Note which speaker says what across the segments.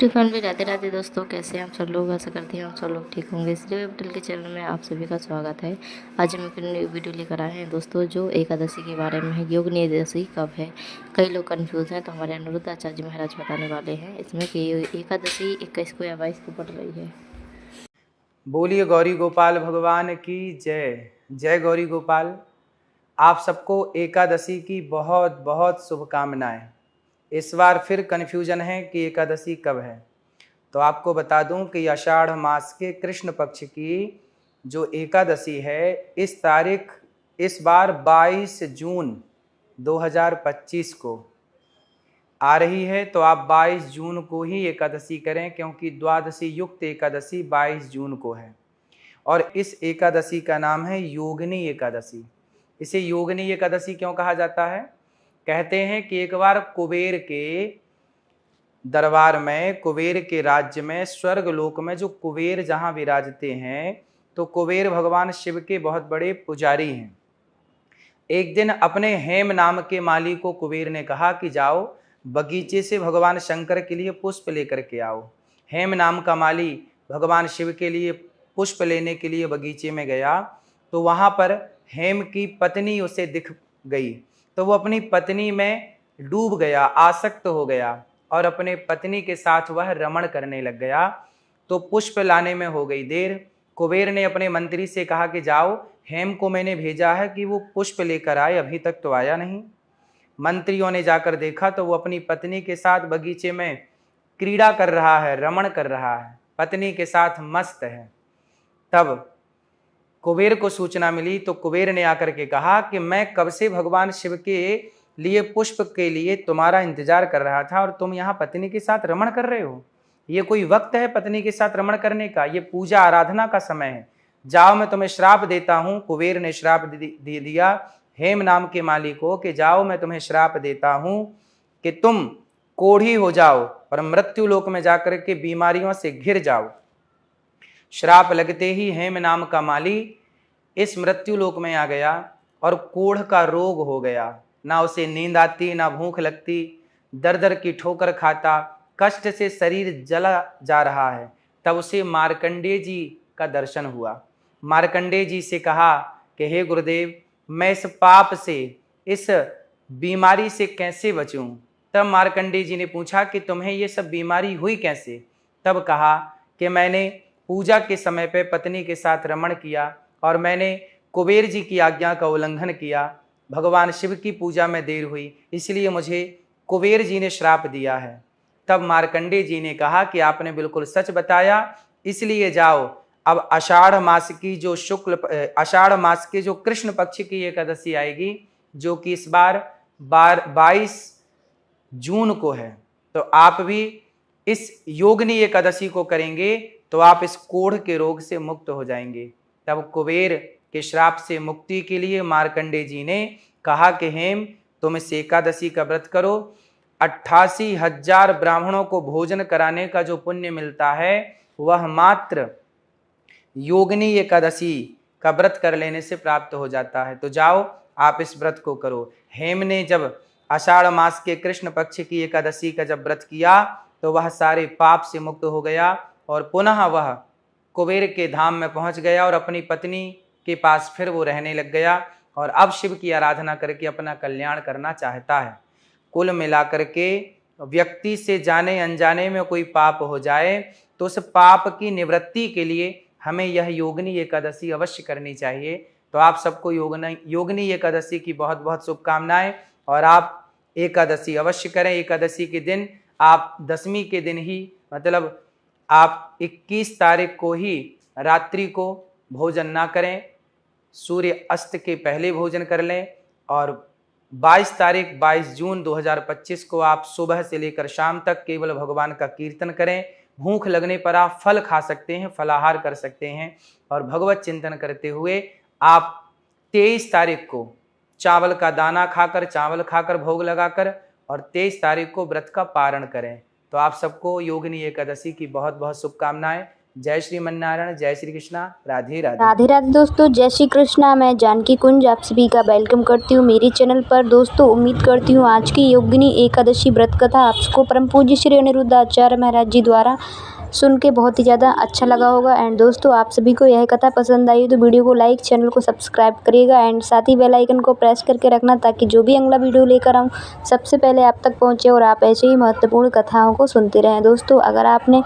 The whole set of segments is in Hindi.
Speaker 1: टिफिन भी राधे राधे दोस्तों, कैसे हैं आप सब लोग। आशा करते हैं आप सब लोग ठीक होंगे। श्री वेबटल के चैनल में आप सभी का स्वागत है। आज हम फिर नई वीडियो लेकर आए हैं दोस्तों, जो एकादशी के बारे में है। योगिनी एकादशी कब है, कई लोग कंफ्यूज हैं, तो हमारे अनिरुद्ध आचार्य महाराज बताने वाले हैं इसमें कि एकादशी 21 को या 22 को पड़ रही है।
Speaker 2: बोलिए गौरी गोपाल भगवान की जय। जय गौरी गोपाल। आप सबको एकादशी की बहुत बहुत शुभकामनाएं। इस बार फिर कन्फ्यूजन है कि एकादशी कब है, तो आपको बता दूं कि आषाढ़ मास के कृष्ण पक्ष की जो एकादशी है, इस तारीख इस बार 22 जून 2025 को आ रही है। तो आप 22 जून को ही एकादशी करें, क्योंकि द्वादशी युक्त एकादशी 22 जून को है। और इस एकादशी का नाम है योगिनी एकादशी। इसे योगिनी एकादशी क्यों कहा जाता है? कहते हैं कि एक बार कुबेर के दरबार में, कुबेर के राज्य में, स्वर्ग लोक में जो कुबेर जहाँ विराजते हैं, तो कुबेर भगवान शिव के बहुत बड़े पुजारी हैं। एक दिन अपने हेम नाम के माली को कुबेर ने कहा कि जाओ बगीचे से भगवान शंकर के लिए पुष्प लेकर के आओ। हेम नाम का माली भगवान शिव के लिए पुष्प लेने के लिए बगीचे में गया, तो वहां पर हेम की पत्नी उसे दिख गई। तो वो अपनी पत्नी में डूब गया, आसक्त हो गया, और अपने पत्नी के साथ वह रमण करने लग गया। तो पुष्प लाने में हो गई देर। कुबेर ने अपने मंत्री से कहा कि जाओ, हेम को मैंने भेजा है कि वो पुष्प लेकर आए, अभी तक तो आया नहीं। मंत्रियों ने जाकर देखा तो वो अपनी पत्नी के साथ बगीचे में क्रीड़ा कर रहा है, रमण कर रहा है, पत्नी के साथ मस्त है। तब कुबेर को सूचना मिली, तो कुबेर ने आकर के कहा कि मैं कब से भगवान शिव के लिए पुष्प के लिए तुम्हारा इंतजार कर रहा था, और तुम यहाँ पत्नी के साथ रमण कर रहे हो। ये कोई वक्त है पत्नी के साथ रमण करने का? ये पूजा आराधना का समय है। जाओ, मैं तुम्हें श्राप देता हूं। कुबेर ने श्राप दे दिया हेम नाम के माली को कि जाओ, मैं तुम्हें श्राप देता हूं कि तुम कोढ़ी हो जाओ और मृत्यु लोक में जाकर के बीमारियों से घिर जाओ। श्राप लगते ही हेम नाम का माली इस मृत्यु लोक में आ गया और कोढ़ का रोग हो गया। ना उसे नींद आती, ना भूख लगती, दर दर की ठोकर खाता, कष्ट से शरीर जला जा रहा है। तब उसे मार्कंडेय जी का दर्शन हुआ। मार्कंडेय जी से कहा कि हे गुरुदेव, मैं इस पाप से, इस बीमारी से कैसे बचूं? तब मार्कंडेय जी ने पूछा कि तुम्हें ये सब बीमारी हुई कैसे? तब कहा कि मैंने पूजा के समय पे पत्नी के साथ रमण किया, और मैंने कुबेर जी की आज्ञा का उल्लंघन किया। भगवान शिव की पूजा में देर हुई, इसलिए मुझे कुबेर जी ने श्राप दिया है। तब मार्कंडेय जी ने कहा कि आपने बिल्कुल सच बताया, इसलिए जाओ, अब आषाढ़ मास की जो आषाढ़ मास के जो कृष्ण पक्ष की एकादशी आएगी, जो कि इस बार 22 जून को है, तो आप भी इस योगिनी एकादशी को करेंगे तो आप इस कोढ़ के रोग से मुक्त हो जाएंगे। तब कुबेर के श्राप से मुक्ति के लिए मार्कंडेय जी ने कहा कि हेम, तुम इस एकादशी का व्रत करो। 88,000 ब्राह्मणों को भोजन कराने का जो पुण्य मिलता है, वह मात्र योगिनी एकादशी का व्रत कर लेने से प्राप्त हो जाता है। तो जाओ, आप इस व्रत को करो। हेम ने जब आषाढ़ मास के कृष्ण पक्ष की एकादशी का जब व्रत किया, तो वह सारे पाप से मुक्त हो गया और पुनः वह कुबेर के धाम में पहुंच गया और अपनी पत्नी के पास फिर वो रहने लग गया, और अब शिव की आराधना करके अपना कल्याण करना चाहता है। कुल मिलाकर के व्यक्ति से जाने अनजाने में कोई पाप हो जाए, तो उस पाप की निवृत्ति के लिए हमें यह योगिनी एकादशी अवश्य करनी चाहिए। तो आप सबको योगिनी एकादशी की बहुत बहुत शुभकामनाएं, और आप एकादशी अवश्य करें। एकादशी के दिन आप दशमी के दिन ही, मतलब आप 21 तारीख को ही रात्रि को भोजन ना करें, सूर्य अस्त के पहले भोजन कर लें, और 22 तारीख 22 जून 2025 को आप सुबह से लेकर शाम तक केवल भगवान का कीर्तन करें। भूख लगने पर आप फल खा सकते हैं, फलाहार कर सकते हैं, और भगवत चिंतन करते हुए आप 23 तारीख को चावल का दाना खाकर, चावल खाकर भोग लगाकर, और 23 तारीख को व्रत का पारण करें। तो आप सबको योगिनी एकादशी की बहुत बहुत शुभकामनाएं। जय श्रीमन्नारायण, जय श्री कृष्णा, राधे राधे।
Speaker 3: राधे राधे दोस्तों, जय श्री कृष्णा। मैं जानकी कुंज आप सभी का वेलकम करती हूँ मेरे चैनल पर। दोस्तों उम्मीद करती हूँ आज की योगिनी एकादशी व्रत कथा आपको परम पूज्य श्री अनिरुद्ध आचार्य महाराज जी द्वारा सुन के बहुत ही ज़्यादा अच्छा लगा होगा। एंड दोस्तों आप सभी को यह कथा पसंद आई तो वीडियो को लाइक, चैनल को सब्सक्राइब करिएगा एंड साथ ही बेल आइकन को प्रेस करके रखना ताकि जो भी अगला वीडियो लेकर आऊँ सबसे पहले आप तक पहुँचे और आप ऐसे ही महत्वपूर्ण कथाओं को सुनते रहें। दोस्तों अगर आपने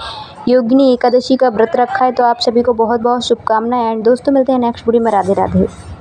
Speaker 3: योगिनी एकादशी का व्रत रखा है तो आप सभी को बहुत बहुत शुभकामनाएं एंड दोस्तों मिलते हैं नेक्स्ट वीडियो में। राधे राधे।